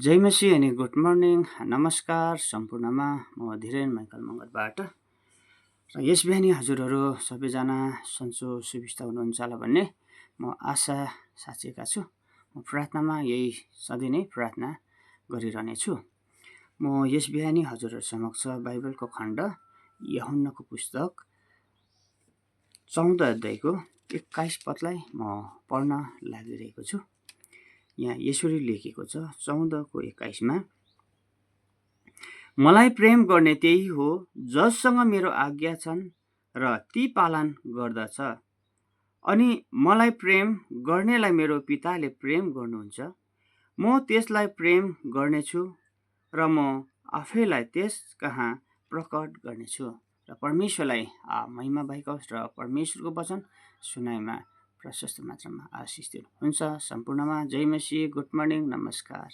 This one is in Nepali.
जय मसीह अनि गुड मर्निङ नमस्कार सम्पूर्णमा म धीरेन माइकल मगरबाट र यस बिहानी हजुरहरू सबैजना सन्चो सुविस्ता हुनुहुन्छ होला भन्ने म आशा साचेका छु। म प्रार्थनामा यही सधैँ नै प्रार्थना गरिरहनेछु। म यस बिहानी हजुरहरू समक्ष बाइबलको खण्ड यूहन्नाको पुस्तक 14 अध्यायको 21 पदलाई म पढ्न लागिरहेको छु। यहाँ यसरी लेखेको छ 14:21 मा, मलाई प्रेम गर्ने त्यही हो जससँग मेरो आज्ञा छन् र ती पालन गर्दछ, अनि मलाई प्रेम गर्नेलाई मेरो पिताले प्रेम गर्नुहुन्छ। म त्यसलाई प्रेम गर्नेछु र म आफैलाई त्यस कहाँ प्रकट गर्नेछु। र परमेश्वरलाई महिमा भएको होस् र परमेश्वरको वचन सुनाइमा प्रशस्त मात्रामा आशिष दिनु हुन्छ। सम्पूर्णमा जय मसीह, गुड मर्निङ, नमस्कार।